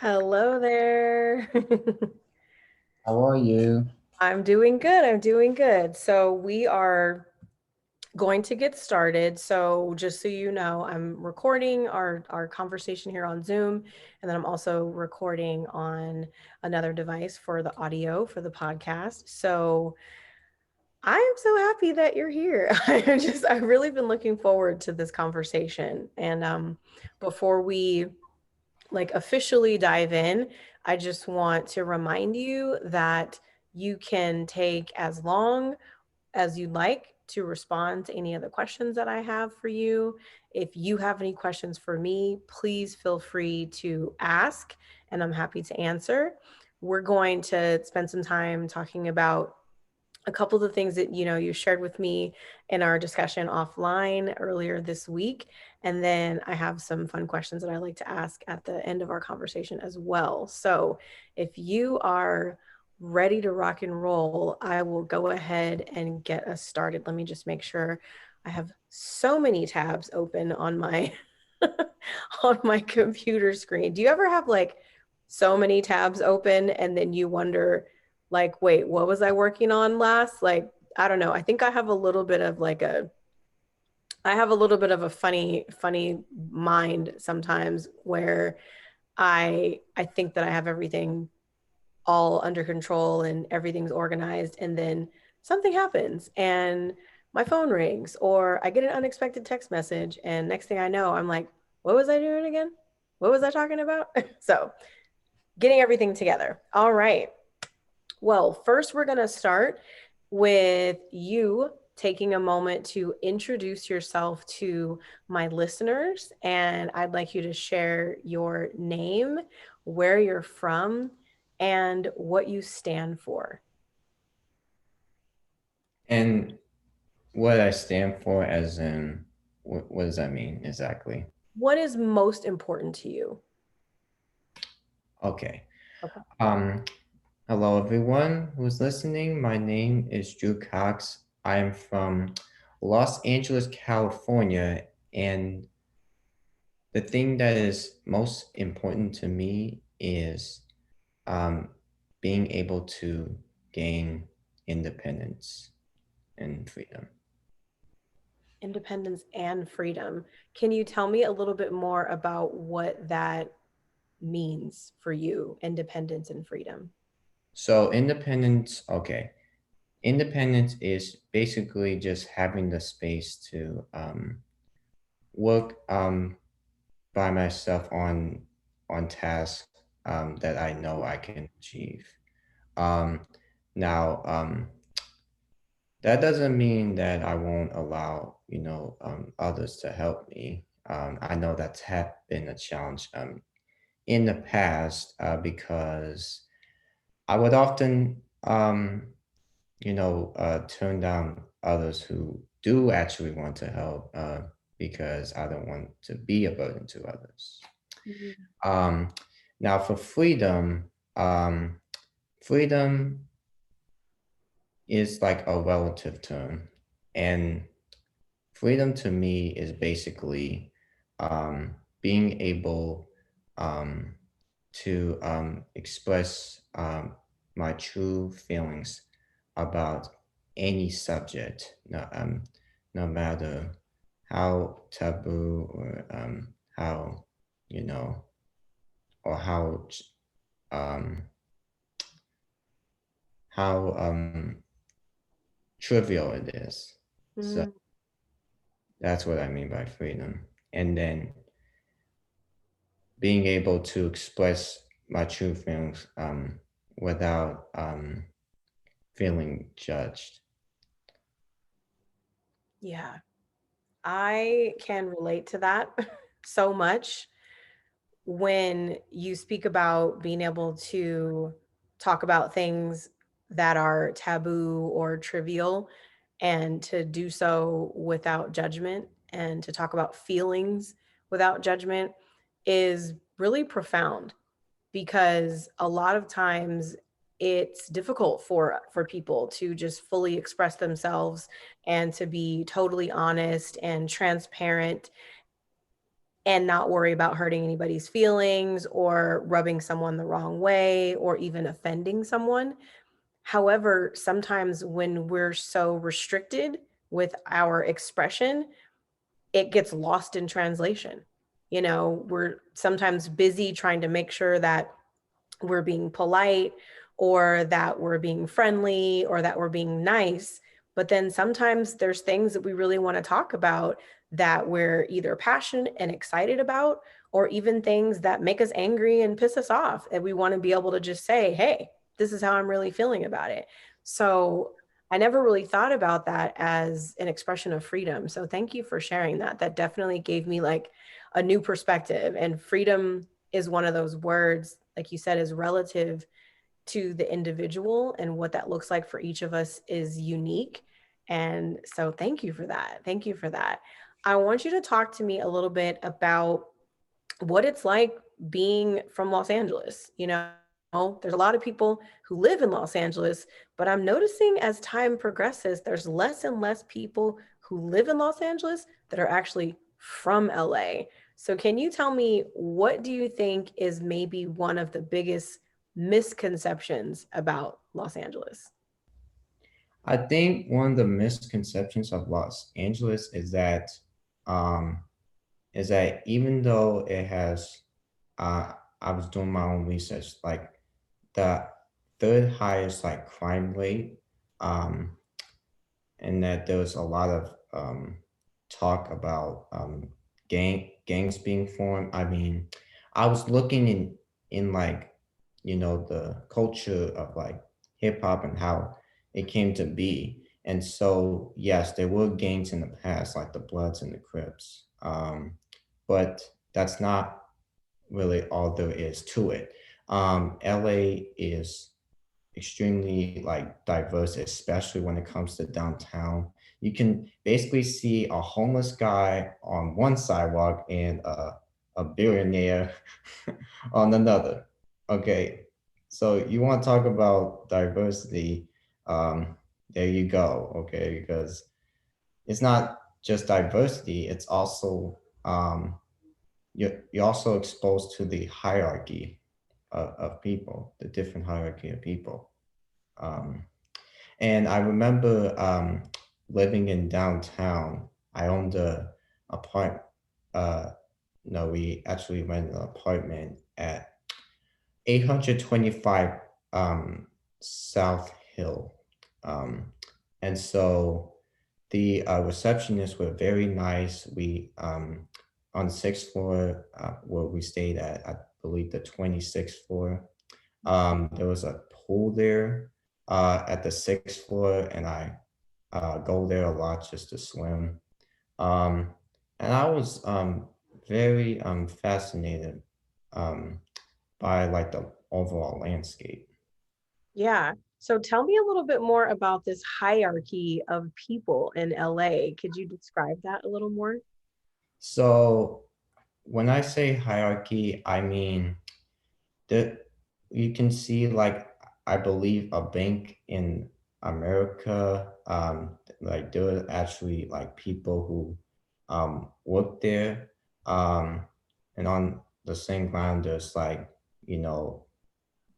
Hello there. How are you? I'm doing good. I'm doing good. So we are going to get started. So just so you know, I'm recording our conversation here on Zoom, and then I'm also recording on another device for the audio for the podcast. So I am so happy that you're here. I've really been looking forward to this conversation. And before we officially dive in, I just want to remind you that you can take as long as you'd like to respond to any of the questions that I have for you. If you have any questions for me, please feel free to ask, and I'm happy to answer. We're going to spend some time talking about a couple of the things that you shared with me in our discussion offline earlier this week, and then I have some fun questions that I like to ask at the end of our conversation as well. So if you are ready to rock and roll, I will go ahead and get us started. Let me just make sure. I have so many tabs open on my on my computer screen. Do you ever have so many tabs open and then you wonder, wait, what was I working on last? I don't know. I think I have a little bit of a funny mind sometimes where I think that I have everything all under control and everything's organized, and then something happens and my phone rings or I get an unexpected text message, and next thing I know, I'm like, what was I doing again? What was I talking about? So getting everything together. All right. Well, first, we're going to start with you taking a moment to introduce yourself to my listeners. And I'd like you to share your name, where you're from, and what you stand for. And what I stand for, as in, what does that mean exactly? What is most important to you? Okay. Okay. Um, Hello everyone who's listening. My name is Drew Cox. I am from Los Angeles, California, and the thing that is most important to me is um, being able to gain independence and freedom. Independence and freedom. Can you tell me a little bit more about what that means for you, independence and freedom? So independence, okay. Independence is basically just having the space to work by myself on tasks that I know I can achieve. Um, now, that doesn't mean that I won't allow others to help me. I know that's have been a challenge in the past because I would often turn down others who do actually want to help because I don't want to be a burden to others. Mhm. Um, Now, for freedom, freedom is like a relative term. And freedom to me is basically being able um, to express my true feelings about any subject, no matter how taboo or how, you know, or um, how trivial it is. So Mm, that's what I mean by freedom. And then being able to express my true feelings without feeling judged. yeah, I can relate to that so much when you speak about being able to talk about things that are taboo or trivial, and to do so without judgment, and to talk about feelings without judgment is really profound, because a lot of times it's difficult for people to just fully express themselves and to be totally honest and transparent and not worry about hurting anybody's feelings or rubbing someone the wrong way or even offending someone. However, sometimes when we're so restricted with our expression, it gets lost in translation. You know, we're sometimes busy trying to make sure that we're being polite or that we're being friendly or that we're being nice. But then sometimes there's things that we really want to talk about that we're either passionate and excited about, or even things that make us angry and piss us off. And we want to be able to just say, hey, this is how I'm really feeling about it. So I never really thought about that as an expression of freedom. So thank you for sharing that. That definitely gave me like a new perspective. And freedom is one of those words, like you said, is relative to the individual, and what that looks like for each of us is unique. And so thank you for that. Thank you for that. I want you to talk to me a little bit about what it's like being from Los Angeles. You know, there's a lot of people who live in Los Angeles, but I'm noticing as time progresses, there's less and less people who live in Los Angeles that are actually from LA. So can you tell me, what do you think is maybe one of the biggest misconceptions about Los Angeles? I think one of the misconceptions of Los Angeles um, is that even though it has, I was doing my own research, like the third highest like crime rate, um, and that there was a lot of talk about gangs being formed. I mean, I was looking in like the culture of like hip hop and how it came to be. And so yes, there were gangs in the past, like the Bloods and the Crips, but that's not really all there is to it. LA is extremely like diverse, especially when it comes to downtown. You can basically see a homeless guy on one sidewalk and a billionaire on another. Okay, so you want to talk about diversity? Um, there you go. Okay, because it's not just diversity; it's also you're also exposed to the hierarchy of people, the different hierarchy of people. Um, and I remember living in downtown. I owned a apartment. Uh, no, we actually rented an apartment at 825 South Hill. Um, and so the receptionists were very nice. We on the sixth floor where we stayed at, I believe the 26th floor. There was a pool there at the sixth floor, and I go there a lot just to swim. Um, and I was very fascinated um, by like the overall landscape. Yeah. So tell me a little bit more about this hierarchy of people in LA. Could you describe that a little more? So when I say hierarchy, I mean that you can see like I believe a bank in America, like there are actually like people who work there. Um, and on the same ground there's like, you know,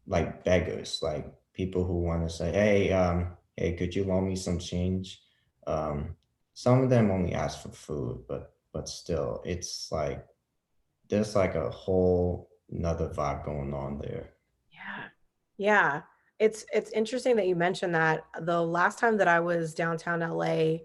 like beggars, like people who want to say, hey, could you loan me some change? Um, some of them only ask for food, but still, it's like there's like a whole another vibe going on there. Yeah. Yeah. It's interesting that you mentioned that. The last time that I was downtown LA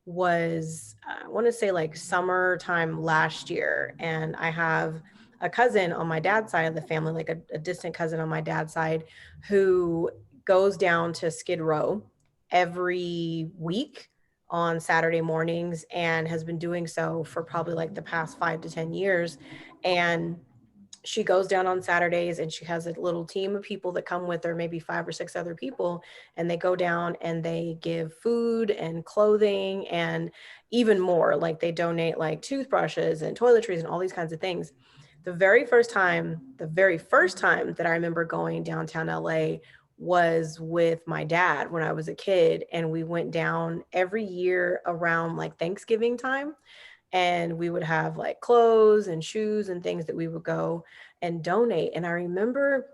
was, I want to say like summertime last year. And I have a cousin on my dad's side of the family, like a distant cousin on my dad's side, who goes down to Skid Row every week on Saturday mornings and has been doing so for probably like the past 5 to 10 years. And she goes down on Saturdays and she has a little team of people that come with her, maybe 5 or 6 other people, and they go down and they give food and clothing and even more. Like they donate like toothbrushes and toiletries and all these kinds of things. The very first time that I remember going downtown LA was with my dad when I was a kid, and we went down every year around like Thanksgiving time, and we would have like clothes and shoes and things that we would go and donate. And I remember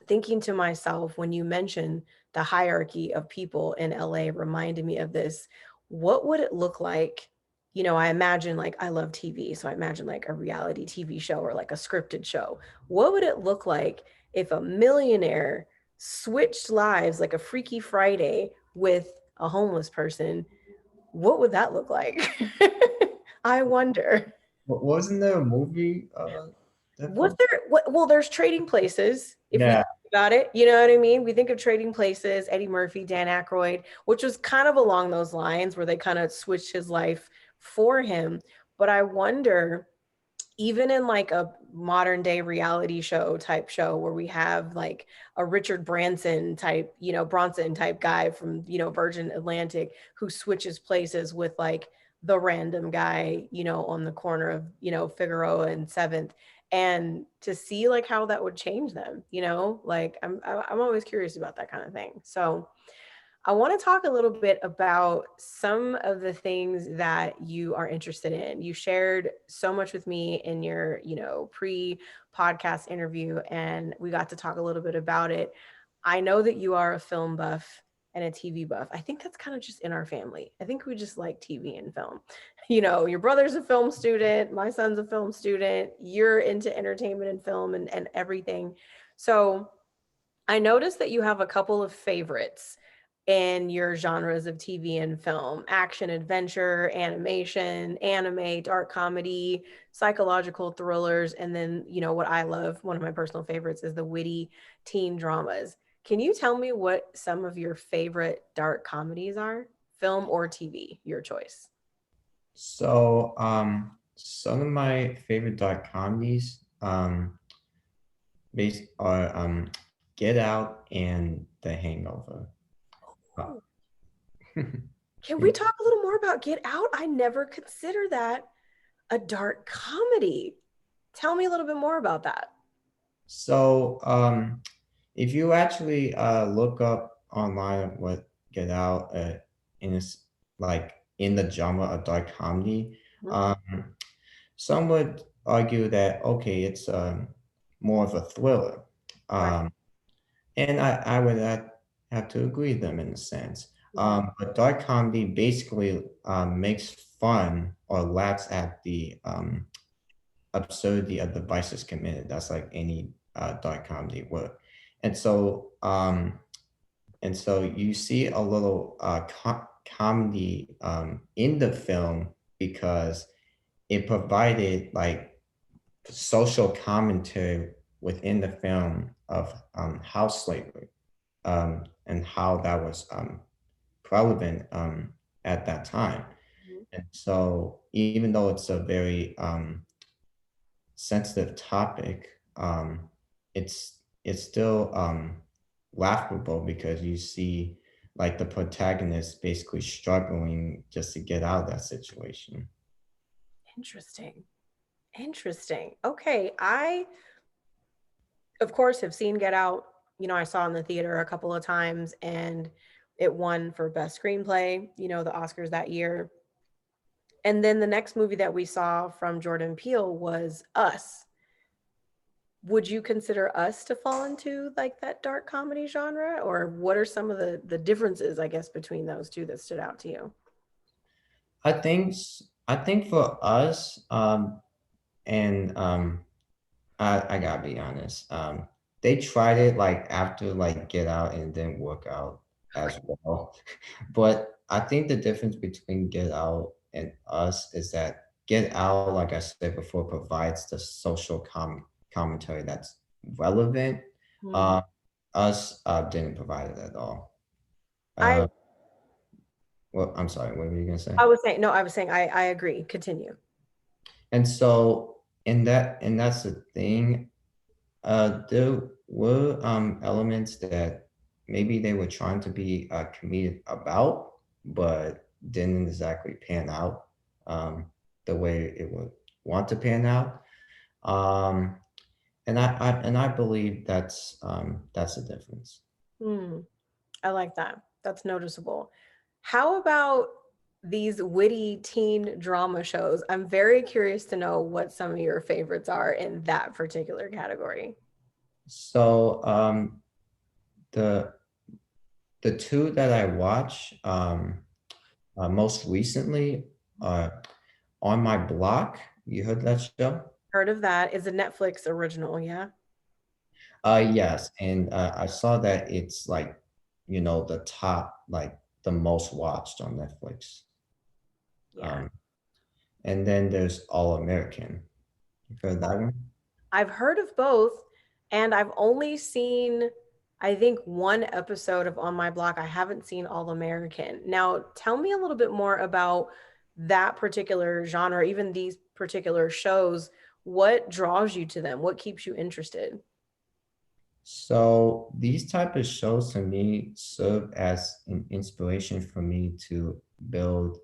thinking to myself, when you mentioned the hierarchy of people in LA, reminded me of this. What would it look like? I imagine, like, I love TV, so I imagine like a reality TV show or like a scripted show. What would it look like if a millionaire switched lives like a Freaky Friday with a homeless person? What would that look like? I wonder. Wasn't there a movie that Was focused? there well, there's Trading Places, if we Yeah. think about it, you know what I mean? We think of Trading Places, Eddie Murphy, Dan Aykroyd, which was kind of along those lines where they kind of switched his life for him. But I wonder, even in like a modern day reality show type show where we have like a Richard Branson type, Bronson type guy from, Virgin Atlantic who switches places with like the random guy, on the corner of, Figueroa and 7th, and to see like how that would change them, like I'm always curious about that kind of thing. So I want to talk a little bit about some of the things that you are interested in. You shared so much with me in your, pre-podcast interview, and we got to talk a little bit about it. I know that you are a film buff and a TV buff. I think that's kind of just in our family. I think we just like TV and film. Your brother's a film student, my son's a film student, you're into entertainment and film and everything. So I noticed that you have a couple of favorites in your genres of TV and film: action, adventure, animation, anime, dark comedy, psychological thrillers. And then, what I love, one of my personal favorites, is the witty teen dramas. Can you tell me what some of your favorite dark comedies are? Film or TV, your choice. So, some of my favorite dark comedies, based are Get Out and The Hangover. Uh, Can we talk a little more about Get Out? I never considered that a dark comedy. Tell me a little bit more about that. So, if you actually look up online what Get Out in this like in the genre of dark comedy, Mhm. um, some would argue that okay, it's more of a thriller, Right. um, and I would have to agree with them in a sense. Mhm. But dark comedy basically makes fun or laughs at the absurdity of the vices committed. That's like any dark comedy would. And so and so you see a little comedy in the film because it provided like social commentary within the film of house slavery and how that was relevant at that time. Mhm. And so even though it's a very sensitive topic, it's still laughable because you see like the protagonist basically struggling just to get out of that situation. Interesting. Interesting. Okay. I, of course, have seen Get Out. I saw in the theater a couple of times, and it won for best screenplay, the Oscars that year. And then the next movie that we saw from Jordan Peele was Us. Would you consider Us to fall into like that dark comedy genre? Or what are some of the differences, I guess, between those two that stood out to you? I think for us, and I gotta be honest, they tried it like after like Get Out and it didn't work out as well. But I think the difference between Get Out and Us is that Get Out, like I said before, provides the social commentary that's relevant. Hmm. Uh, Us didn't provide it at all. I Uh, well, I'm sorry, what were you gonna say? I was saying, no, I was saying I agree. Continue. And so and that's the thing. There were elements that maybe they were trying to be comedic about, but didn't exactly pan out the way it would want to pan out. Um, and I believe that's the difference. Hmm. I like that. That's noticeable. How about these witty teen drama shows. I'm very curious to know what some of your favorites are in that particular category. So the the two that I watch most recently are On My Block. You heard that show? Heard of that? Is a Netflix original, yeah? Yes, and I saw that it's like, the top, like the most watched on Netflix. Yeah. Um, and then there's All American. You heard that one? I've heard of both, and I've only seen, I think, one episode of On My Block. I haven't seen All American. Now, tell me a little bit more about that particular genre, even these particular shows. What draws you to them? What keeps you interested? So these type of shows to me serve as an inspiration for me to build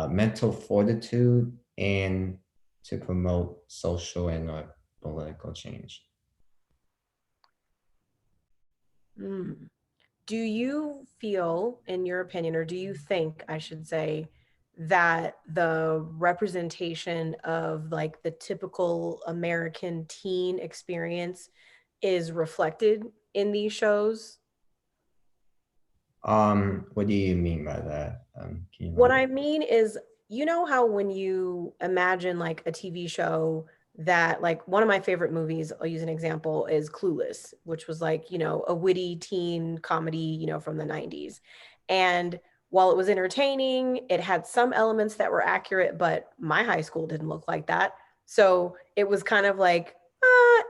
mental fortitude and to promote social and political change. Mm. Do you feel, in your opinion, or do you think, I should say, that the representation of like the typical American teen experience is reflected in these shows? What do you mean by that? Can you What elaborate? I mean is, you know how when you imagine like a TV show that, like, one of my favorite movies, I'll use an example, is Clueless, which was like, a witty teen comedy, from the 90s. And while it was entertaining, it had some elements that were accurate, but my high school didn't look like that. So it was kind of like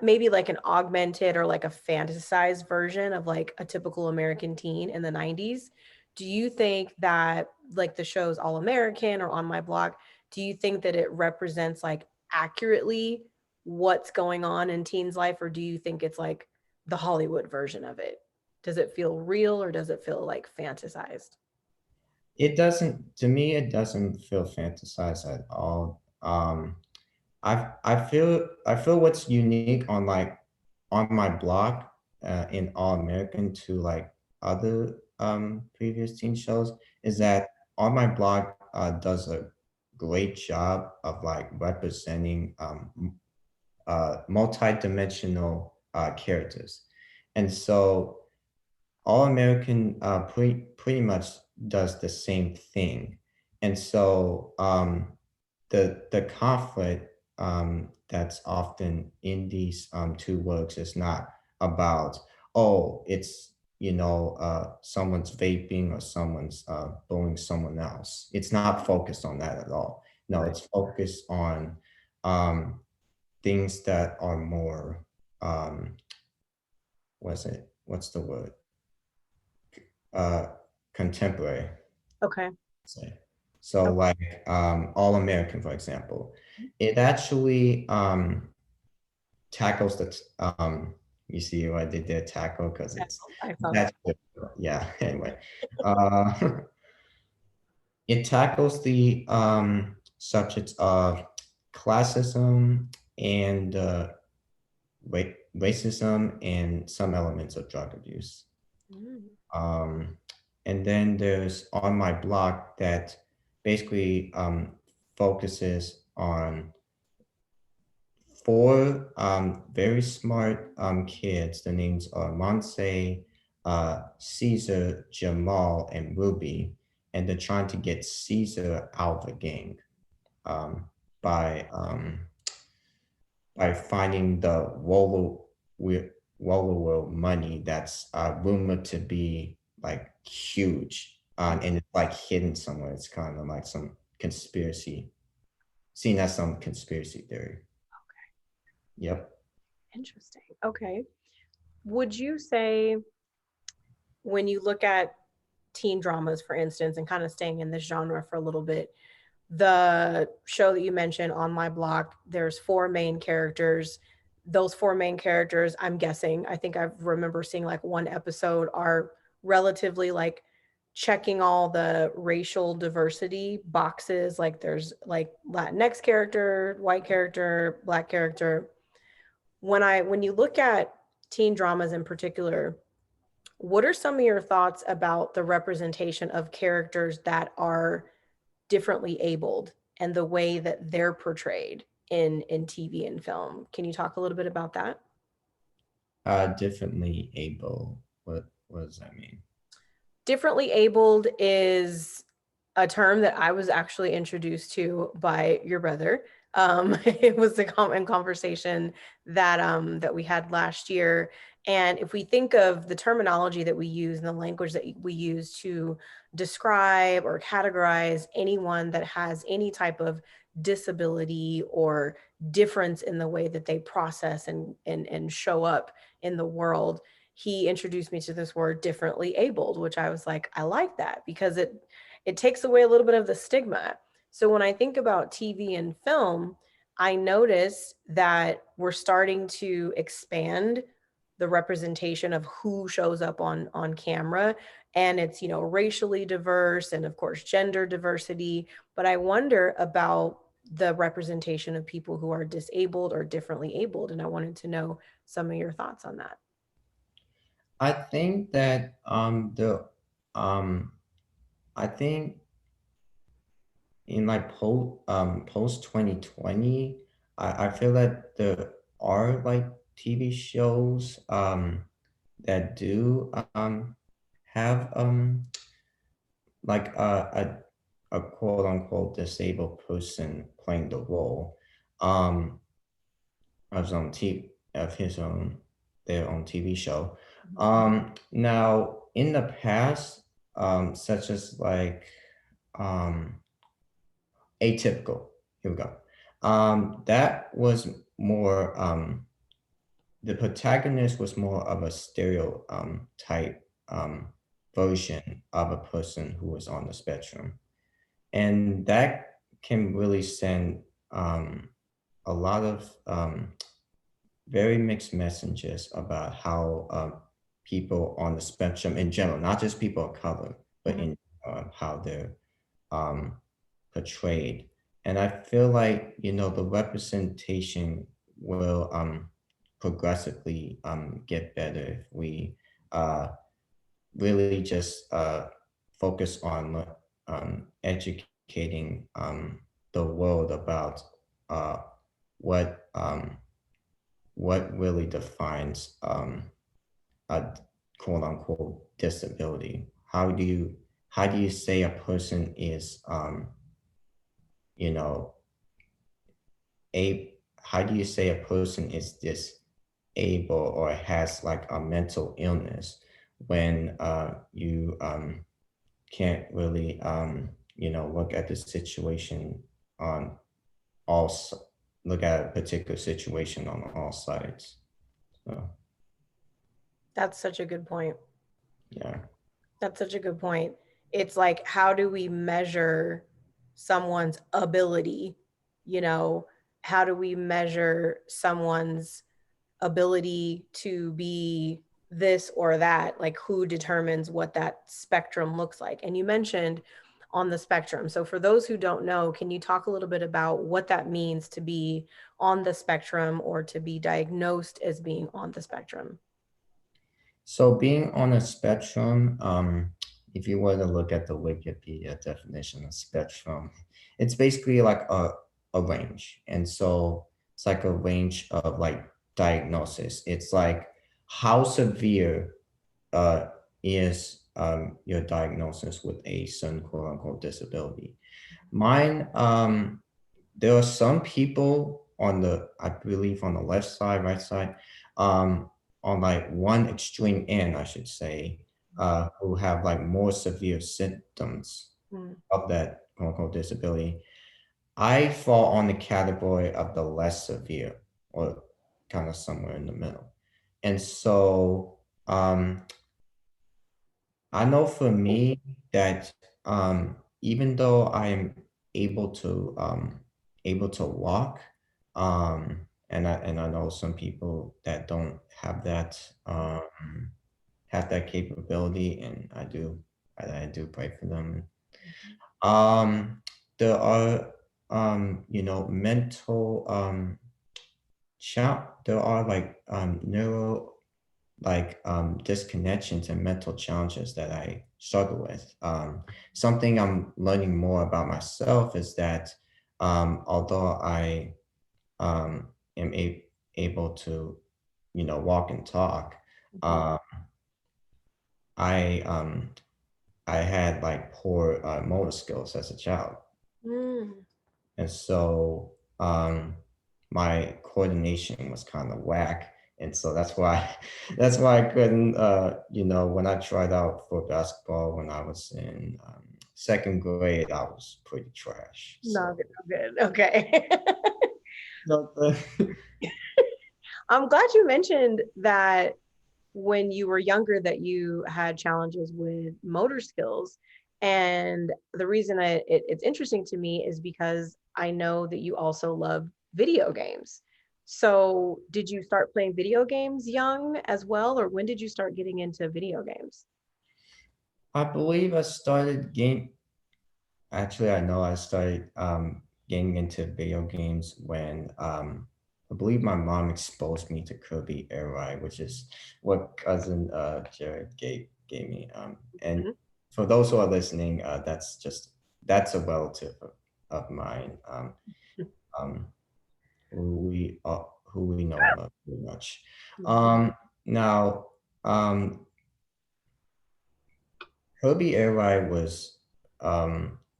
maybe like an augmented or like a fantasized version of like a typical American teen in the 90s. Do you think that like the shows All American or On My Block, do you think that it represents like accurately what's going on in teens' life, or do you think it's like the Hollywood version of it? Does it feel real or does it feel like fantasized? It doesn't, to me, it doesn't feel fantasized at all. I feel what's unique on like On My Block in All American to like other previous teen shows is that On My Block does a great job of like representing multi-dimensional characters. And so All American pretty much does the same thing. And so the conflict that's often in these two works is not about, oh, it's, someone's vaping or someone's bullying someone else. It's not focused on that at all. No, Right. it's focused on um, things that are more, um, what's the word? Uh, Contemporary. Okay. Say. So Okay. like All American, for example, it actually tackles you see what I did there, tackle, because I found that's yeah, anyway. Uh it tackles the subjects of classism and racism and some elements of drug abuse. Mm. Um, and then there's On My Block that basically focuses on four very smart kids. The names are Monse, Caesar, Jamal, and Ruby. And they're trying to get Caesar out of the gang um, by finding the World money that's rumored to be like huge, and it's like hidden somewhere. It's kind of like some conspiracy, seen as some conspiracy theory. Yep. Interesting. Okay. Would you say, when you look at teen dramas, for instance, and kind of staying in this genre for a little bit, the show that you mentioned, On My Block, there's four main characters. Those four main characters, I'm guessing, I think I remember seeing like one episode, are relatively like checking all the racial diversity boxes. Like there's like Latinx character, white character, black character. When you look at teen dramas in particular, what are some of your thoughts about the representation of characters that are differently abled and the way that they're portrayed in TV and film. Can you talk a little bit about that? Differently able. What does that mean? Differently abled is a term that I was actually introduced to by your brother. It was a common conversation that we had last year. And if we think of the terminology that we use and the language that we use to describe or categorize anyone that has any type of disability or difference in the way that they process and show up in the world, he introduced me to this word differently abled, which I was like, I like that because it takes away a little bit of the stigma. So when I think about TV and film, I notice that we're starting to expand the representation of who shows up on camera, and it's, you know, racially diverse and of course gender diversity, but I wonder about the representation of people who are disabled or differently abled, and I wanted to know some of your thoughts on that. I think that um I think in like post 2020, I feel that there are like TV shows that do have like a quote unquote disabled person playing the role um of his own their own TV show. Now in the past, such as like um atypical. Here we go. That was more the protagonist was more of a stereo type version of a person who was on the spectrum. And that can really send a lot of very mixed messages about how people on the spectrum in general, not just people of color, but Mhm. in how they're um, portrayed. And I feel like, you know, the representation will progressively get better if we uh, really just focus on educating the world about uh, what what really defines a quote unquote disability. How do you say a person is you know a how do you say a person is disable or has like a mental illness when you can't really you know look at the situation on all look at a particular situation on all sides. So That's such a good point. yeah. That's such a good point. It's like, how do we measure someone's ability? You know, how do we measure someone's ability to be this or that? Like, who determines what that spectrum looks like? And you mentioned on the spectrum. So, for those who don't know, can you talk a little bit about what that means to be on the spectrum or to be diagnosed as being on the spectrum? So being on a spectrum, if you were to look at the Wikipedia definition of spectrum, it's basically like a range. And so it's like a range of like diagnosis. It's like how severe uh, is your diagnosis with a certain quote unquote disability. Mine, there are some people on the, I believe on the left side, right side, on like one extreme end, I should say, who have like more severe symptoms Mm. of that quote unquote disability. I fall on the category of the less severe or kind of somewhere in the middle. And so I know for me that even though I am able to able to walk, and I know some people that don't have that capability, and I do pray for them. Um, there are you know mental there are like like disconnections and mental challenges that I struggle with. Something I'm learning more about myself is that although I am able to, walk and talk, Mhm. uh, I um, I had like poor motor skills as a child, Mm. and so my coordination was kind of whack, and so that's why that's why I couldn't. When I tried out for basketball when I was in second grade, I was pretty trash. No So good, no good. Okay. no, I'm glad you mentioned that when you were younger that you had challenges with motor skills. And the reason it's interesting to me is because I know that you also love video games. So did you start playing video games young as well, or when did you start getting into video games? I believe I started game. Actually, I know I started getting into video games when I believe my mom exposed me to Kirby Air Ride, which is what cousin Jared gave me. And Mhm. for those who are listening, that's a relative of mine, um, who we know pretty much. Mhm. Now, um, Kirby Air Ride was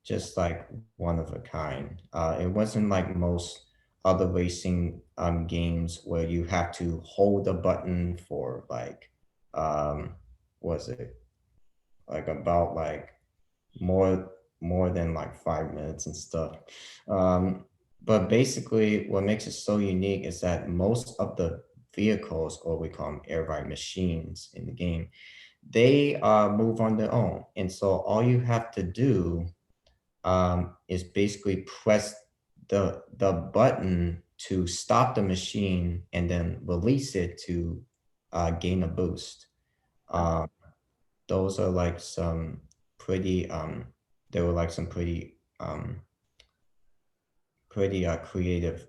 just like one of a kind. It wasn't like most other racing games where you have to hold a button for like um, was it like about like more more than like 5 minutes and stuff. Um, but basically, what makes it so unique is that most of the vehicles, or we call them air ride machines in the game, they move on their own. And so all you have to do is basically press the button to stop the machine and then release it to gain a boost. Okay. Uh, those are like some pretty, they were like some pretty creative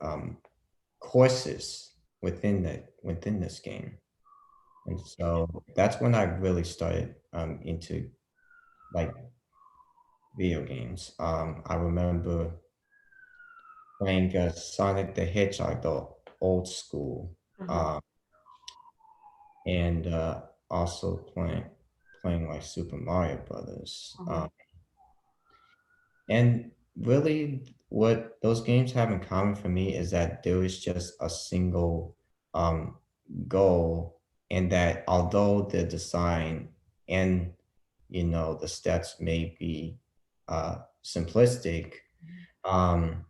courses within this game. And so that's when I really started into like video games. I remember playing Sonic the Hedgehog, the old school, Mhm. uh, and also playing like Super Mario Brothers. Mhm. And really, what those games have in common for me is that there is just a single um, goal, and that although the design and the steps may be simplistic, um,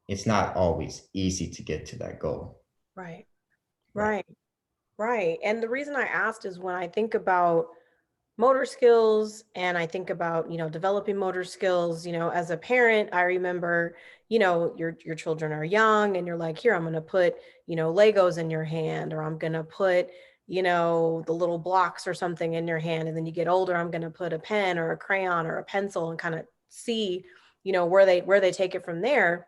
it's not always easy to get to that goal. Right. Right. Right. Right. And the reason I asked is when I think about motor skills and I think about, developing motor skills, as a parent, I remember, your children are young and you're like, here, I'm going to put, Legos in your hand, or I'm going to put, the little blocks or something in your hand. And then you get older, I'm going to put a pen or a crayon or a pencil and kind of see, where they take it from there.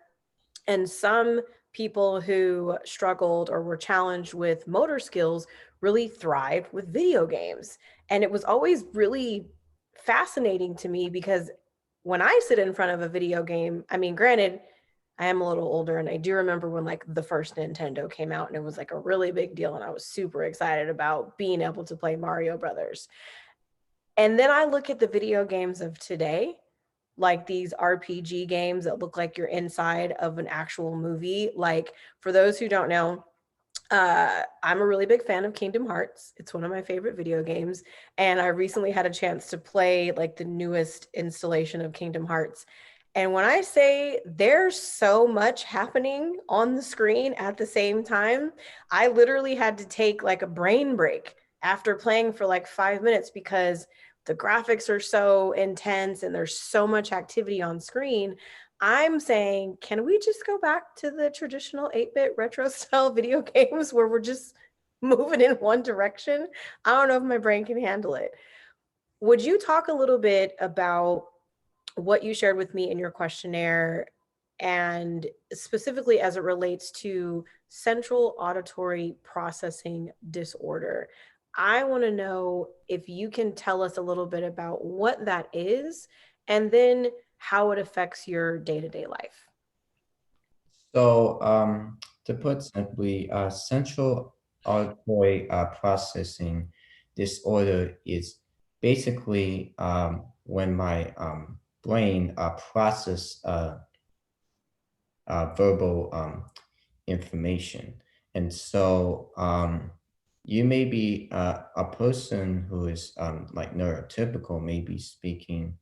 And some people who struggled or were challenged with motor skills really thrived with video games. And it was always really fascinating to me because when I sit in front of a video game, I mean, granted, I am a little older and I do remember when like the first Nintendo came out and it was like a really big deal and I was super excited about being able to play Mario Brothers. And then I look at the video games of today, like these RPG games that look like you're inside of an actual movie. Like, for those who don't know, I'm a really big fan of Kingdom Hearts. It's one of my favorite video games. And I recently had a chance to play like the newest installation of Kingdom Hearts. And when I say there's so much happening on the screen at the same time, I literally had to take like a brain break after playing for like 5 minutes because the graphics are so intense and there's so much activity on screen. I'm saying, can we just go back to the traditional 8-bit retro style video games where we're just moving in one direction? I don't know if my brain can handle it. Would you talk a little bit about what you shared with me in your questionnaire and specifically as it relates to central auditory processing disorder? I want to know if you can tell us a little bit about what that is and then how it affects your day-to-day life. So, to put simply, central auditory processing disorder is basically when my brain process verbal information. And so you may be a person who is like neurotypical, maybe speaking,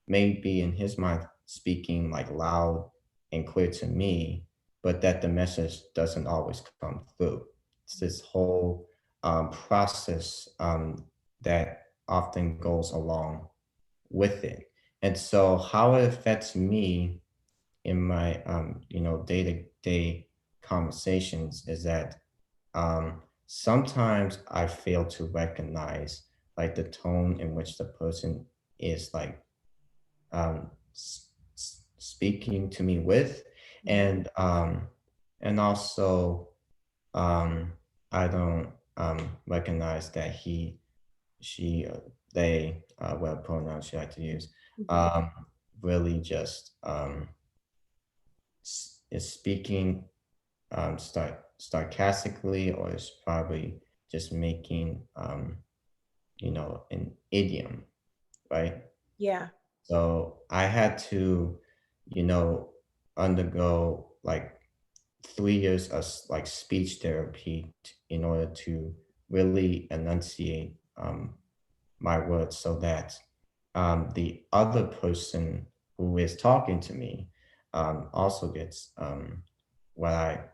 maybe in his mind speaking like loud and clear to me, but that the message doesn't always come through. It's this whole process that often goes along with it. And so how it affects me in my day-to-day conversations is that sometimes I fail to recognize like the tone in which the person is like speaking to me with, Mhm. and also um I don't recognize that he, she, they, what pronouns should I like to use, Mhm. um really just is speaking sarcastically, or is probably just making an idiom, right? Yeah. So I had to, you know, undergo like 3 years of like speech therapy in order to really enunciate my words so that the other person who is talking to me also gets what I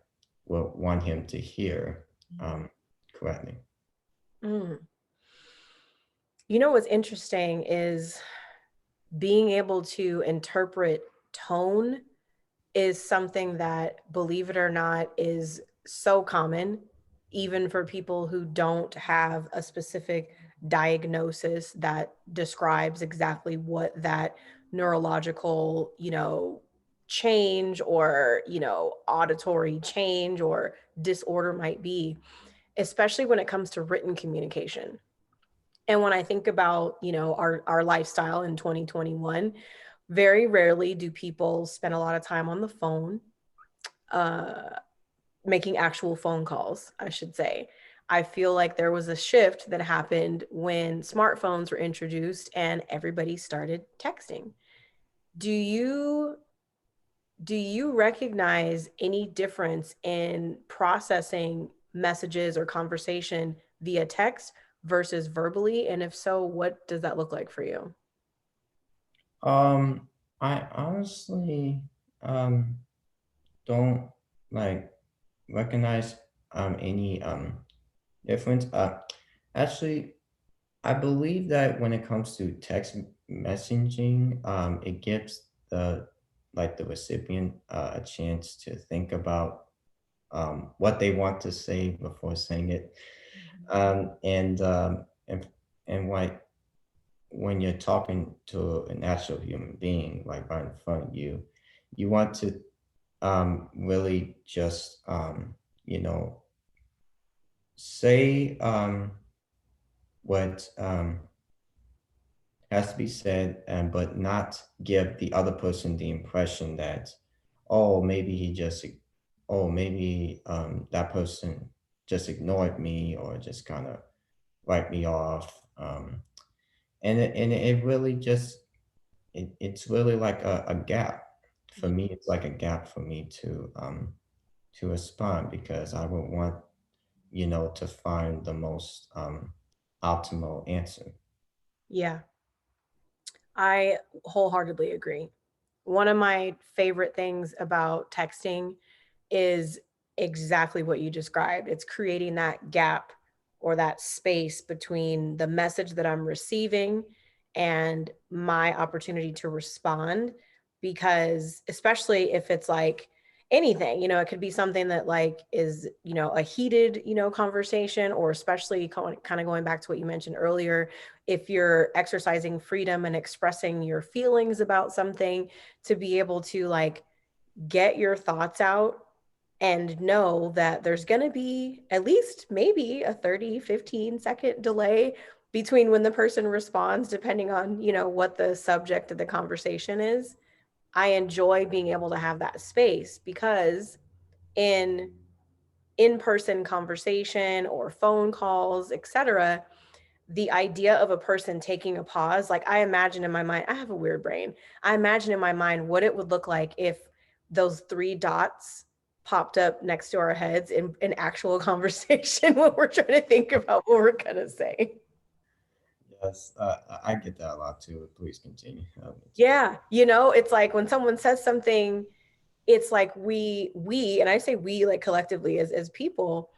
would want him to hear um, correctly. Mm. You know what's interesting is being able to interpret tone is something that, believe it or not, is so common, even for people who don't have a specific diagnosis that describes exactly what that neurological, change or, auditory change or disorder might be, especially when it comes to written communication. And when I think about, our lifestyle in 2021, very rarely do people spend a lot of time on the phone, uh, making actual phone calls, I should say. I feel like there was a shift that happened when smartphones were introduced and everybody started texting. Do you do you recognize any difference in processing messages or conversation via text versus verbally? And if so, what does that look like for you? Um, I honestly um, don't like recognize any difference. Actually, I believe that when it comes to text messaging, it gives the recipient a chance to think about what they want to say before saying it. And like when you're talking to an actual human being, like right in front of you, you want to really just you know say what has to be said, and but not give the other person the impression that, oh, maybe oh, maybe that person just ignored me or just kind of write me off. And it really just it's really like a gap for me. It's like a gap for me to respond, because I would want to find the most optimal answer. Yeah, I wholeheartedly agree. One of my favorite things about texting is exactly what you described. It's creating that gap or that space between the message that I'm receiving and my opportunity to respond. Because, especially if it's like anything, it could be something that like is, a heated, conversation, or especially kind of going back to what you mentioned earlier, if you're exercising freedom and expressing your feelings about something, to be able to like get your thoughts out and know that there's going to be at least maybe a 30, 15-second delay between when the person responds, depending on, what the subject of the conversation is. I enjoy being able to have that space because in in-person conversation or phone calls, etc., the idea of a person taking a pause, like I imagine in my mind, I have a weird brain. I imagine in my mind what it would look like if those three dots popped up next to our heads in an actual conversation when we're trying to think about what we're going to say. Yes, I get that a lot too. Please continue. Yeah, it's like when someone says something, it's like we, and I say we like collectively as people,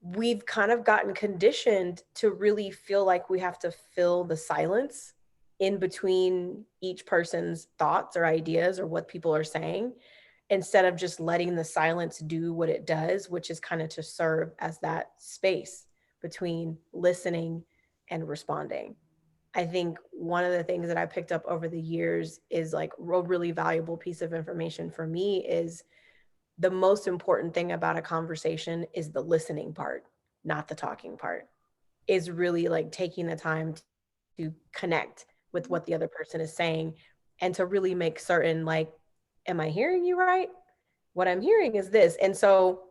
we've kind of gotten conditioned to really feel like we have to fill the silence in between each person's thoughts or ideas or what people are saying, instead of just letting the silence do what it does, which is kind of to serve as that space between listening and responding. I think one of the things that I picked up over the years is like a really valuable piece of information for me is the most important thing about a conversation is the listening part, not the talking part. Is really like taking the time to connect with what the other person is saying and to really make certain, like, am I hearing you right? What I'm hearing is this. And so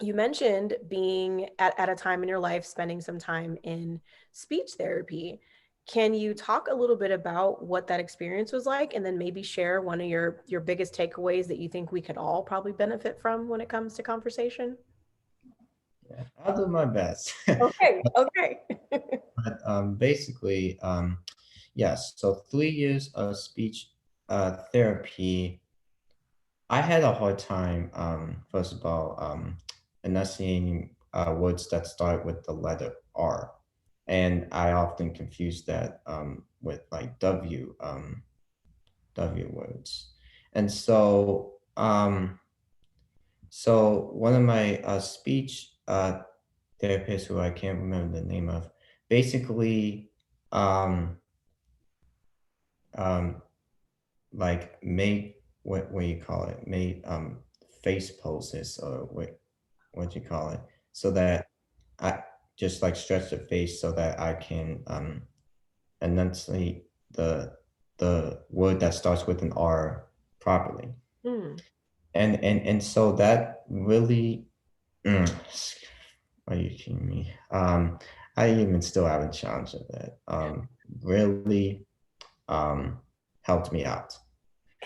you mentioned being at a time in your life spending some time in speech therapy. Can you talk a little bit about what that experience was like, and then maybe share one of your biggest takeaways that you think we could all probably benefit from when it comes to conversation? Yeah, I'll do my best. Okay, okay. But basically, yes. So 3 years of speech therapy. I had a hard time, first of all, enunciating words that start with the letter R, and I often confuse that with like W words, and so one of my speech therapists, who I can't remember the name of, basically um, um, like made what do you call it? Made face poses, or what do you call it? So that I just like stretch the face so that I can enunciate the word that starts with an R properly. Hmm. And so that really mm, are you kidding me? I even still have a challenge of that. Really um helped me out.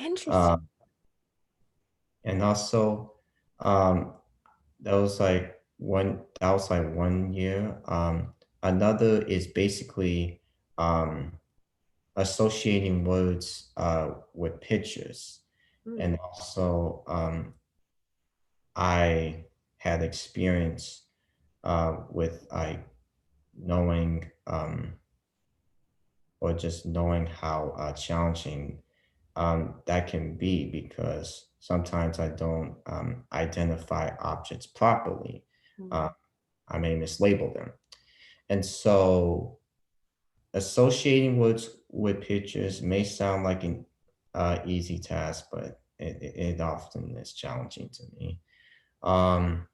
Interesting. Um and also um that was like 1 year. Another is basically um associating words with pictures. Hmm. And also I had experience with like knowing or just knowing how challenging that can be, because sometimes I don't identify objects properly. Uh, Hmm. I may mislabel them. And so associating words with pictures may sound like an easy task, but it often is challenging to me. Um,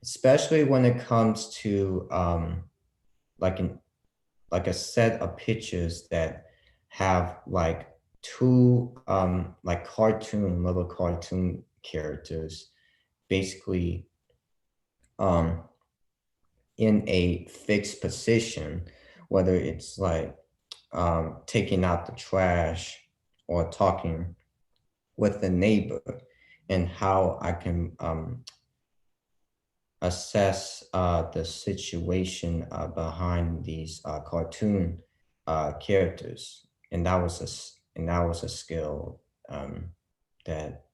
Especially when it comes to like an like a set of pictures that have like two like little cartoon characters, basically um in a fixed position, whether it's like taking out the trash or talking with the neighbor, and how I can assess the situation behind these cartoon characters, and that was a skill that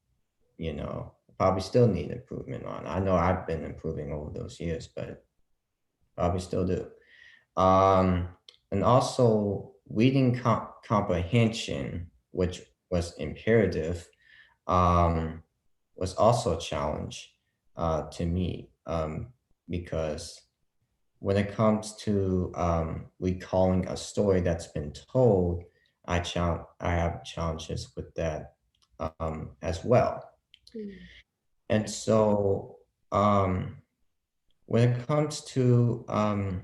probably still need improvement on. I know I've been improving over those years, but probably still do. Um, and also reading comprehension, which was imperative, um, was also a challenge to me, because when it comes to recalling a story that's been told, I have challenges with that as well. And so when it comes to um,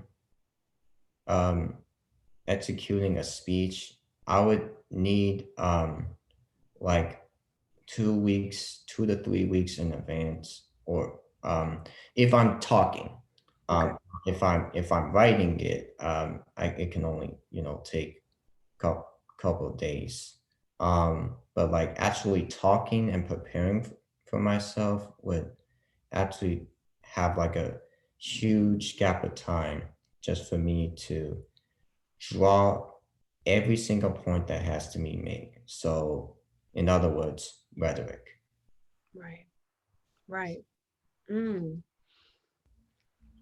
executing a speech, I would need like 2 weeks, 2 to 3 weeks in advance, or if I'm talking, Okay. um, if I'm writing it, it can only take couple of days. But like actually talking and preparing for myself would actually have like a huge gap of time just for me to draw every single point that has to be made. So, in other words, rhetoric. Right. Right. Mm.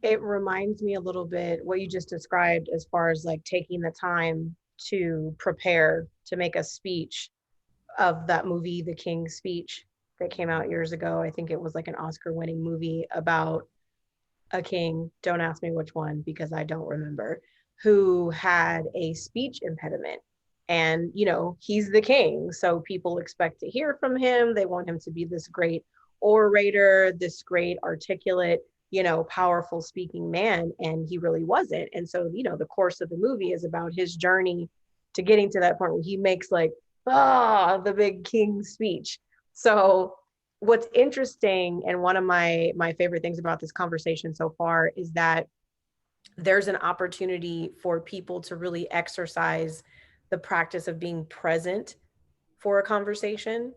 It reminds me a little bit what you just described as far as like taking the time to prepare to make a speech of that movie, The King's Speech, that came out years ago. I think it was like an Oscar winning movie about a king, don't ask me which one because I don't remember, who had a speech impediment. And, he's the king. So people expect to hear from him. They want him to be this great orator, this great articulate, powerful speaking man. And he really wasn't. And so, the course of the movie is about his journey to getting to that point where he makes like, the big king speech. So what's interesting and one of my favorite things about this conversation so far is that there's an opportunity for people to really exercise the practice of being present for a conversation.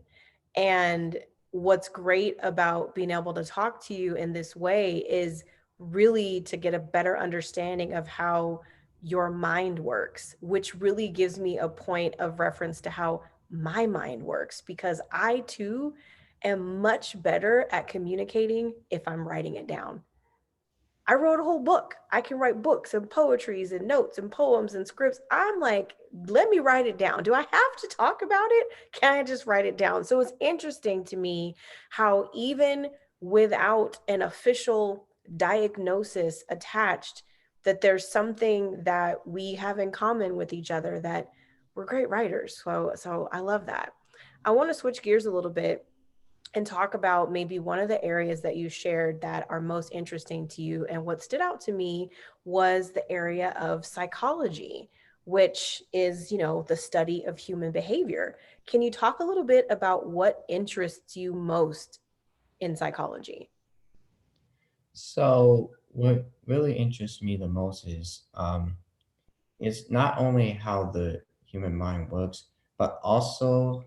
And what's great about being able to talk to you in this way is really to get a better understanding of how your mind works, which really gives me a point of reference to how my mind works, because I too am much better at communicating if I'm writing it down. I wrote a whole book. I can write books and poetries and notes and poems and scripts. I'm like, let me write it down. Do I have to talk about it? Can I just write it down? So it's interesting to me how, even without an official diagnosis attached, that there's something that we have in common with each other, that we're great writers. So I love that. I want to switch gears a little bit and talk about maybe one of the areas that you shared that are most interesting to you. And what stood out to me was the area of psychology, which is, the study of human behavior. Can you talk a little bit about what interests you most in psychology? So, what really interests me the most is not only how the human mind works, but also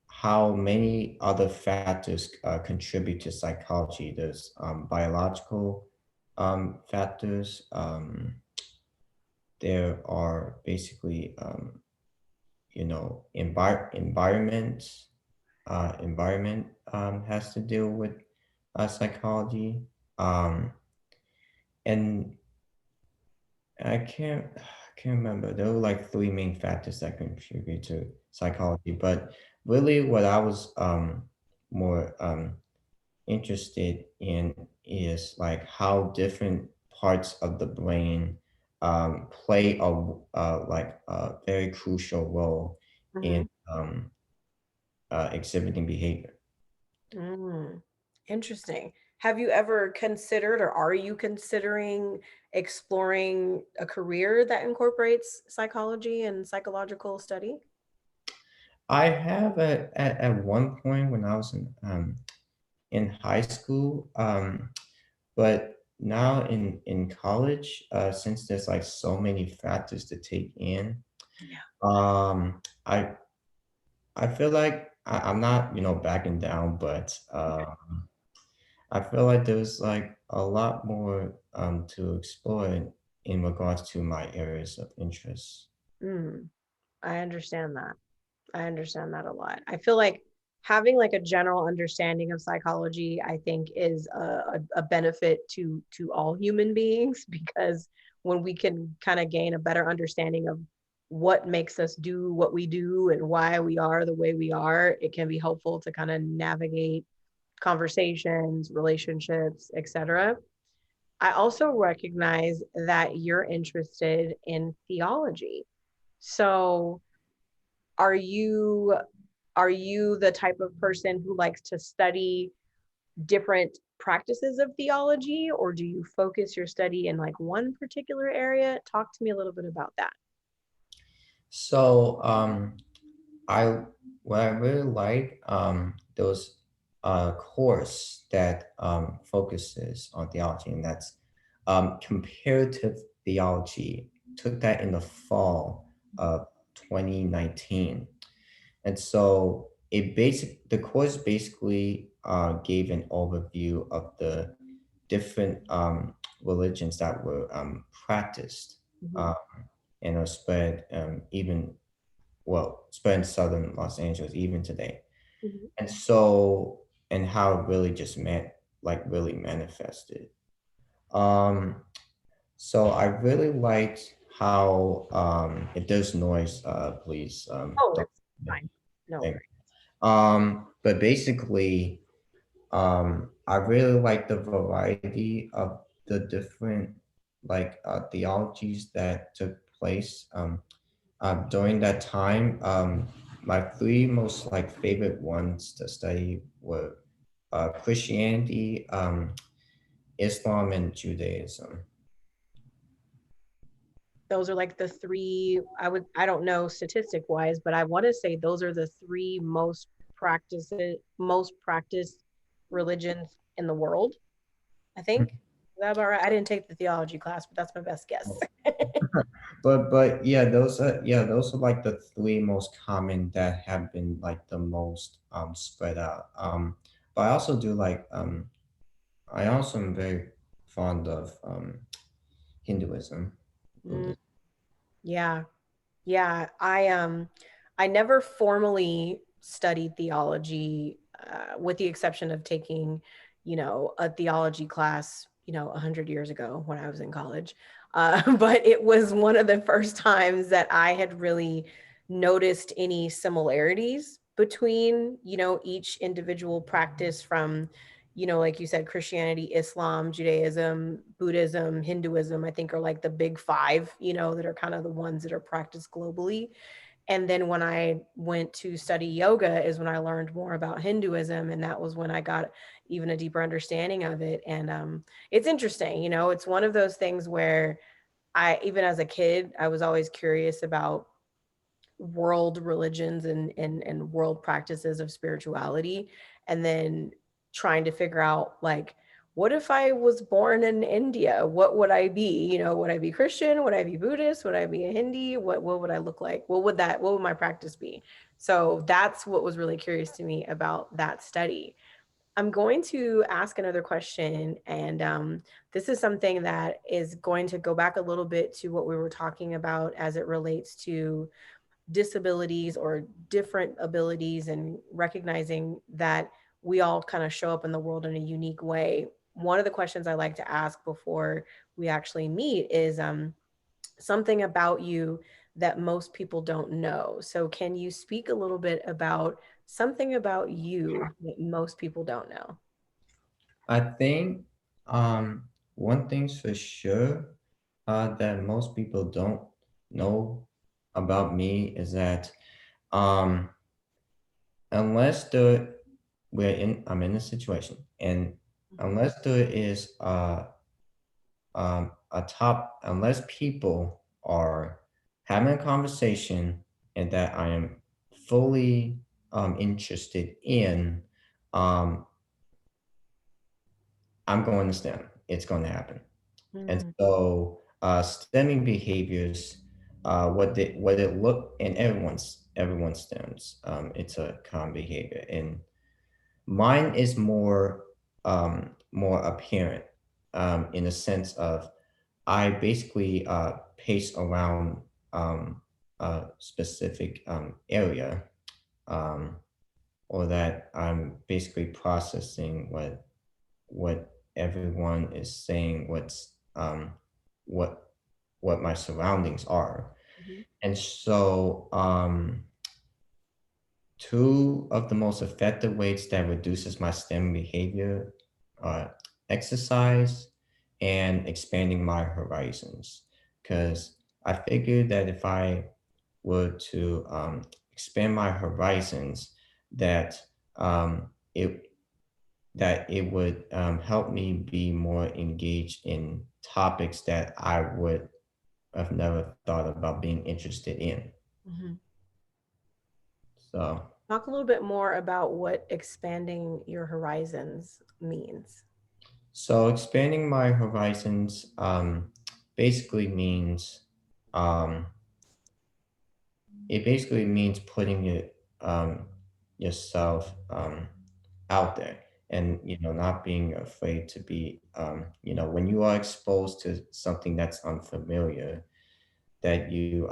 how many other factors contribute to psychology. There's biological factors. There are basically environment. Environment has to deal with psychology, and I can't remember. There were like three main factors that contribute to psychology, but really, what I was more interested in is like how different parts of the brain play like a very crucial role in Mhm. um, exhibiting behavior. Mm, interesting. Have you ever considered, or are you considering exploring a career that incorporates psychology and psychological study? I have at one point when I was in high school, but now in college, since there's like so many factors to take in, Yeah. um, I I feel like I'm not backing down, but I feel like there's like a lot more to explore in regards to my areas of interest. Mm, I understand that. I understand that a lot. I feel like having like a general understanding of psychology, I think, is a benefit to all human beings, because when we can kind of gain a better understanding of what makes us do what we do and why we are the way we are, it can be helpful to kind of navigate conversations, relationships, etc. I also recognize that you're interested in theology. So are you are you the type of person who likes to study different practices of theology, or do you focus your study in like one particular area? Talk to me a little bit about that. So I what I really like those course that focuses on theology, and that's comparative theology. Took that in the fall of 2019, and so the course basically gave an overview of the different religions that were practiced Mhm, uh, and are spread even spread in southern Los Angeles even today. mhm. And so, and how it really just really manifested. Um, so I really liked how, if there's noise, please, Oh, don't. it's fine. No Thank. worries. But basically, I really like the variety of the different theologies that took place. During that time, my three most favorite ones to study were Christianity, Islam, and Judaism. Those are like the three, I don't know statistic wise, but I want to say those are the three most practiced religions in the world, I think. Is that about right? I didn't take the theology class, but that's my best guess. But yeah, those are like the three most common that have been like the most spread out. But I also do I also am very fond of Hinduism, Mm, Buddhism. yeah. Yeah, I never formally studied theology, with the exception of taking, a theology class, 100 years ago when I was in college. But it was one of the first times that I had really noticed any similarities between, each individual practice from, like you said, Christianity, Islam, Judaism, Buddhism, Hinduism, I think are like the big five, that are kind of the ones that are practiced globally. And then when I went to study yoga is when I learned more about Hinduism. And that was when I got even a deeper understanding of it. And it's interesting, it's one of those things where even as a kid, I was always curious about world religions and world practices of spirituality, and then trying to figure out like, what if I was born in India? What would I be? Would I be Christian? Would I be Buddhist? Would I be a Hindi? What would I look like? What would my practice be? So that's what was really curious to me about that study. I'm going to ask another question, and this is something that is going to go back a little bit to what we were talking about as it relates to disabilities or different abilities, and recognizing that we all kind of show up in the world in a unique way. One of the questions I like to ask before we actually meet is something about you that most people don't know. So, can you speak a little bit about something about you that most people don't know? I think one thing's for sure that most people don't know about me is that um, unless I'm in a situation, and Mhm. unless there is unless people are having a conversation and that I am fully interested in, um, I'm going to STEM. It's going to happen. And Mm, so, stemming behaviors, what it look and everyone stems. It's a common behavior, and mine is more apparent in the sense of I basically pace around a specific area, um, or that I'm basically processing what everyone is saying, what what my surroundings are. mhm, And so two of the most effective ways that reduces my STEM behavior are exercise and expanding my horizons. Because I figured that if I were to expand my horizons, that it it would help me be more engaged in topics that I would have never thought about being interested in. Mhm. So, Talk a little bit more about what expanding your horizons means. expanding my horizons basically means um, it basically means putting yourself out there, and not being afraid to be when you are exposed to something that's unfamiliar, that you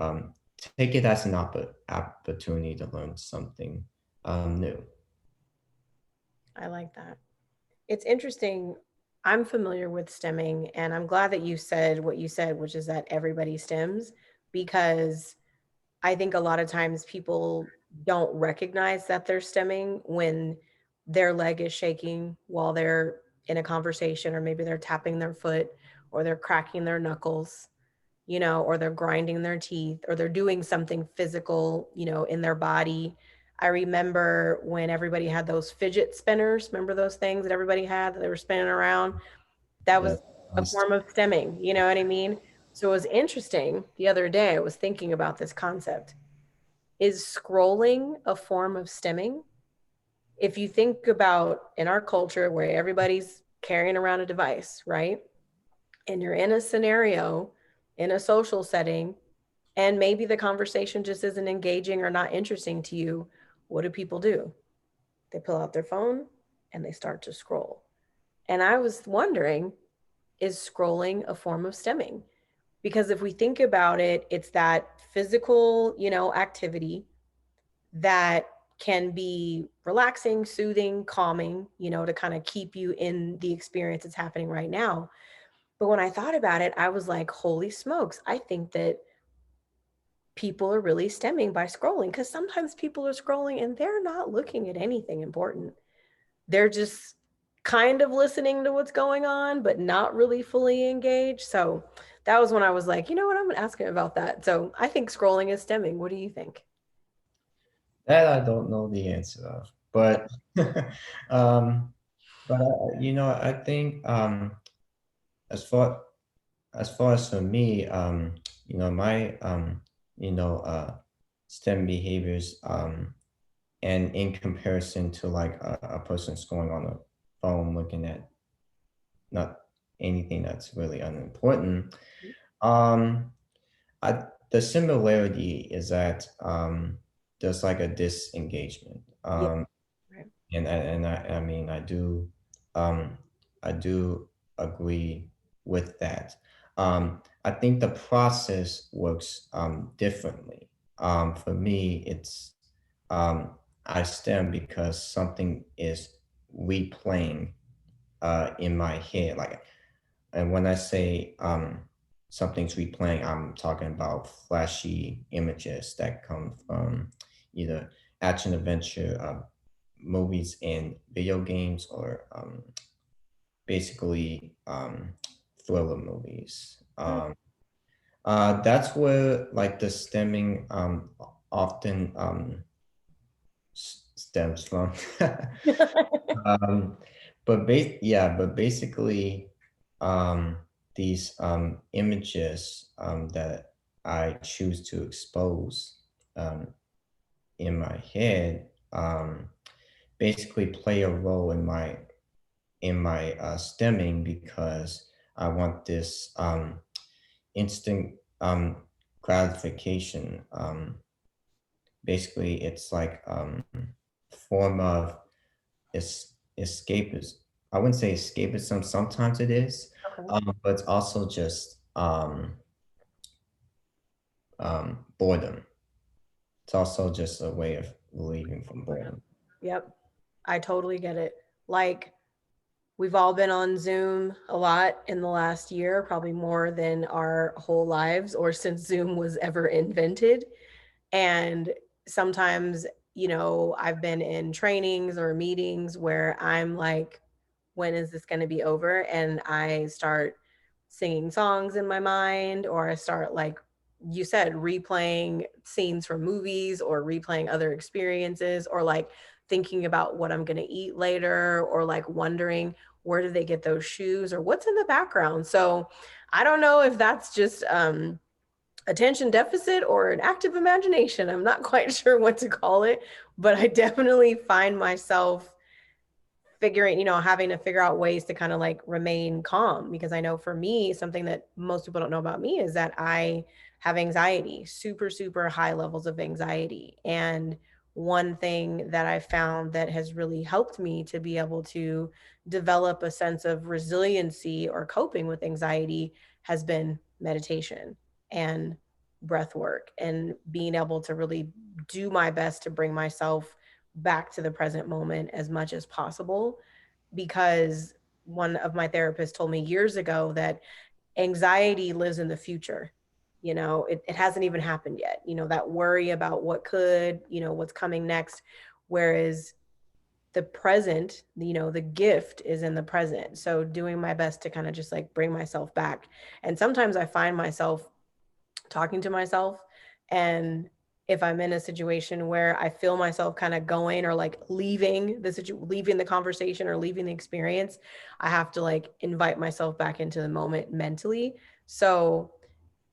take it as an opportunity to learn something new. I like that. It's interesting. I'm familiar with stemming, and I'm glad that you said what you said, which is that everybody stems, because I think a lot of times people don't recognize that they're stemming when their leg is shaking while they're in a conversation, or maybe they're tapping their foot, or they're cracking their knuckles, or they're grinding their teeth, or they're doing something physical, in their body. I remember when everybody had those fidget spinners. Remember those things that everybody had that they were spinning around? That The was a form of stemming, you know what I mean? So it was interesting. The other day, I was thinking about this concept. Is scrolling a form of stemming? If you think about in our culture where everybody's carrying around a device, right? And you're in a scenario, in a social setting, and maybe the conversation just isn't engaging or not interesting to you, what do people do? They pull out their phone and they start to scroll. And I was wondering, is scrolling a form of stemming? Because if we think about it, it's that physical, activity that can be relaxing, soothing, calming, to kind of keep you in the experience that's happening right now. But when I thought about it, I was like, holy smokes, I think that people are really stemming by scrolling, because sometimes people are scrolling and they're not looking at anything important. They're just kind of listening to what's going on, but not really fully engaged. So that was when I was like, you know what, I'm gonna ask him about that. So I think scrolling is stemming. What do you think? That I don't know the answer of, but um, I think as far as for me, my you know, uh, STEM behaviors, and in comparison to like a person scrolling on a phone looking at not anything that's really unimportant, um, the similarity is that there's like a disengagement. Yeah. Right. I mean, um, I do agree with that. I think the process works differently. For me, it's I stem because something is replaying in my head. Like, and when I say something's replaying, I'm talking about flashy images that come from either action adventure movies and video games, or basically thriller movies. That's where like the stemming often stems from. um, but basically, um, these images that I choose to expose in my head basically play a role in my stemming, because I want this instant gratification. Basically, it's like form of escapism. I wouldn't say escapism. Sometimes it is, Okay. but it's also just boredom. It's also just a way of relieving from boredom. Yep. I totally get it. Like, we've all been on Zoom a lot in the last year, probably more than our whole lives or since Zoom was ever invented. And sometimes, I've been in trainings or meetings where I'm like, when is this going to be over? And I start singing songs in my mind, or I start, like you said, replaying scenes from movies or replaying other experiences, or like thinking about what I'm going to eat later, or like wondering where did they get those shoes or what's in the background. So I don't know if that's just attention deficit or an active imagination. I'm not quite sure what to call it, but I definitely find myself figuring, having to figure out ways to kind of like remain calm, because I know for me, something that most people don't know about me is that I have anxiety, super, super high levels of anxiety. And one thing that I found that has really helped me to be able to develop a sense of resiliency or coping with anxiety has been meditation and breath work, and being able to really do my best to bring myself back to the present moment as much as possible. Because one of my therapists told me years ago that anxiety lives in the future. It hasn't even happened yet. That worry about what could, what's coming next. Whereas the present, the gift is in the present. So doing my best to kind of just like bring myself back. And sometimes I find myself talking to myself, and if I'm in a situation where I feel myself kind of going or like leaving leaving the conversation or leaving the experience, I have to like invite myself back into the moment mentally. So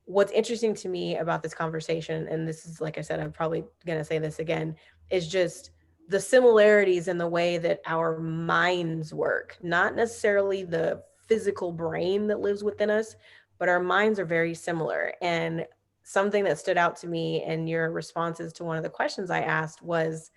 what's interesting to me about this conversation, and this is, like I said, I'm probably going to say this again, is just the similarities in the way that our minds work, not necessarily the physical brain that lives within us, but our minds are very similar. And something that stood out to me in your responses to one of the questions I asked was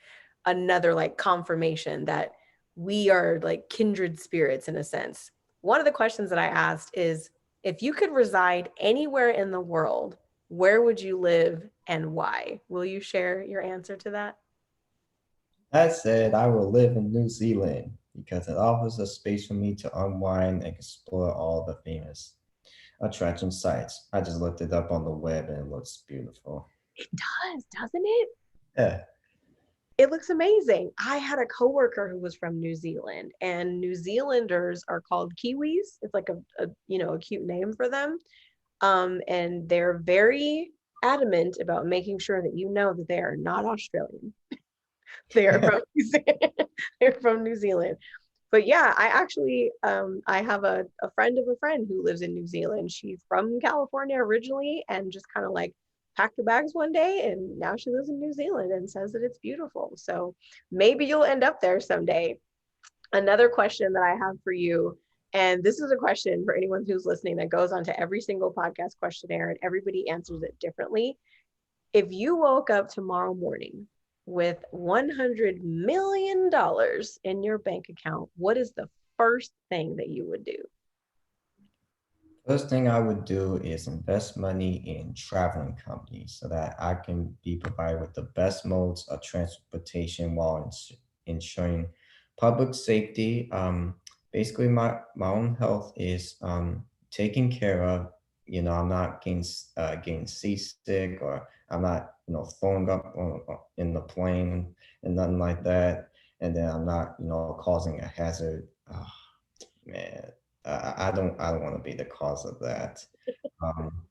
another like confirmation that we are like kindred spirits in a sense. One of the questions that I asked is, if you could reside anywhere in the world, where would you live and why? Will you share your answer to that? That said, I will live in New Zealand because it offers a space for me to unwind and explore all the famous attraction sites. I just looked it up on the web and it looks beautiful. It does, doesn't it? Yeah. It looks amazing. I had a coworker who was from New Zealand, and New Zealanders are called Kiwis. It's like a cute name for them. And they're very adamant about making sure that you know that they are not Australian. They are from New Zealand. They're from New Zealand. But yeah, I actually I have a friend of a friend who lives in New Zealand. She's from California originally and just kind of like packed her bags one day, and now she lives in New Zealand and says that it's beautiful. So maybe you'll end up there someday. Another question that I have for you, and this is a question for anyone who's listening that goes on to every single podcast questionnaire and everybody answers it differently. If you woke up tomorrow morning with $100 million in your bank account, what is the first thing that you would do? First thing I would do is invest money in traveling companies so that I can be provided with the best modes of transportation while ensuring public safety. Basically, my own health is taken care of. I'm not getting seasick, or I'm not throwing up in the plane and nothing like that. And then I'm not causing a hazard. Oh, man, I don't want to be the cause of that. Um,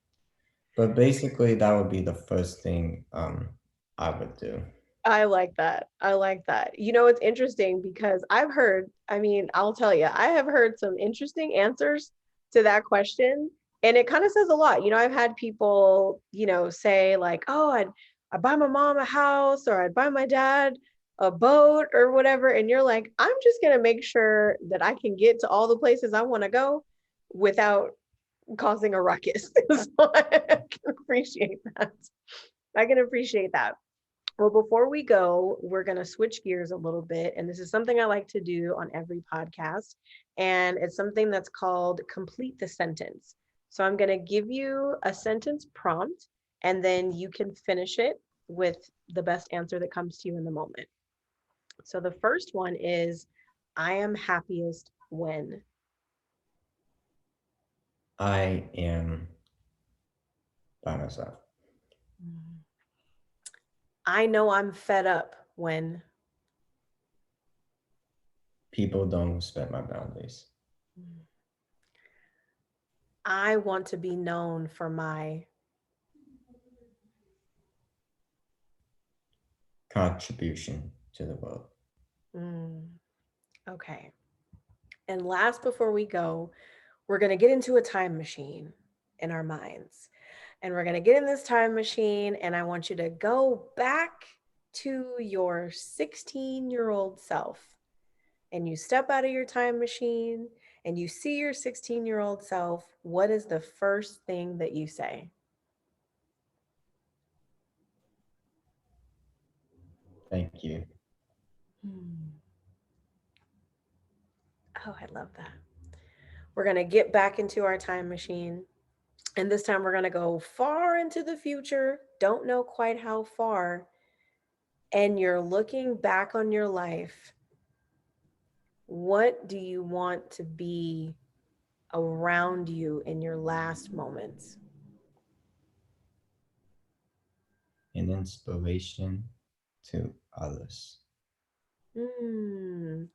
but basically, that would be the first thing I would do. I like that. I like that. It's interesting because I'll tell you, I have heard some interesting answers to that question. And it kind of says a lot. I've had people, say like, oh, I'd buy my mom a house, or I'd buy my dad a boat or whatever. And you're like, I'm just going to make sure that I can get to all the places I want to go without causing a ruckus. So I can appreciate that. I can appreciate that. Well, before we go, we're going to switch gears a little bit. And this is something I like to do on every podcast. And it's something that's called complete the sentence. So I'm going to give you a sentence prompt, and then you can finish it with the best answer that comes to you in the moment. So the first one is, I am happiest when. I am by myself. I know I'm fed up when. People don't respect my boundaries. I want to be known for my. Contribution to the world. Mm, okay. And last, before we go, we're going to get into a time machine in our minds. And we're going to get in this time machine, and I want you to go back to your 16-year-old self. And you step out of your time machine and you see your 16-year-old self. What is the first thing that you say? Thank you. Hmm. Oh, I love that. We're going to get back into our time machine. And this time we're going to go far into the future. Don't know quite how far. And you're looking back on your life. What do you want to be around you in your last moments? An inspiration to others. Mm.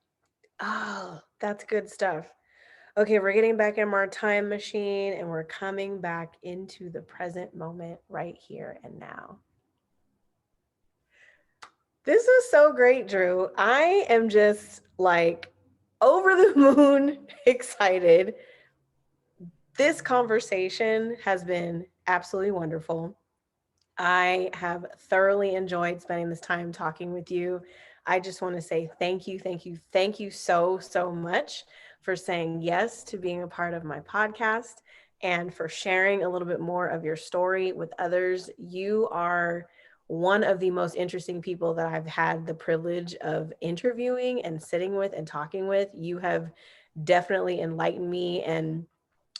Oh, that's good stuff. Okay, we're getting back in our time machine and we're coming back into the present moment right here and now. This is so great, Drew. I am just like over the moon excited. This conversation has been absolutely wonderful. I have thoroughly enjoyed spending this time talking with you. I just want to say thank you, thank you, thank you so, so much for saying yes to being a part of my podcast and for sharing a little bit more of your story with others. You are one of the most interesting people that I've had the privilege of interviewing and sitting with and talking with. You have definitely enlightened me, and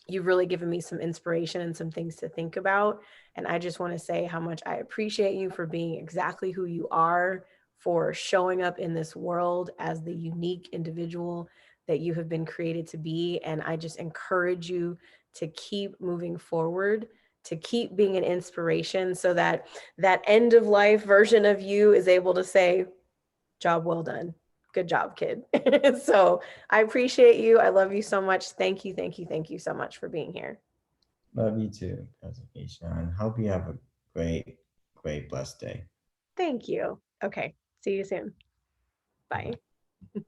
you've really given me some inspiration and some things to think about. And I just want to say how much I appreciate you for being exactly who you are, for showing up in this world as the unique individual that you have been created to be. And I just encourage you to keep moving forward, to keep being an inspiration, so that that end of life version of you is able to say, job well done. Good job, kid. So I appreciate you. I love you so much. Thank you, thank you, thank you so much for being here. Love you too, Cousin Keisha, and hope you have a great, great, blessed day. Thank you. Okay. See you soon. Bye. Bye.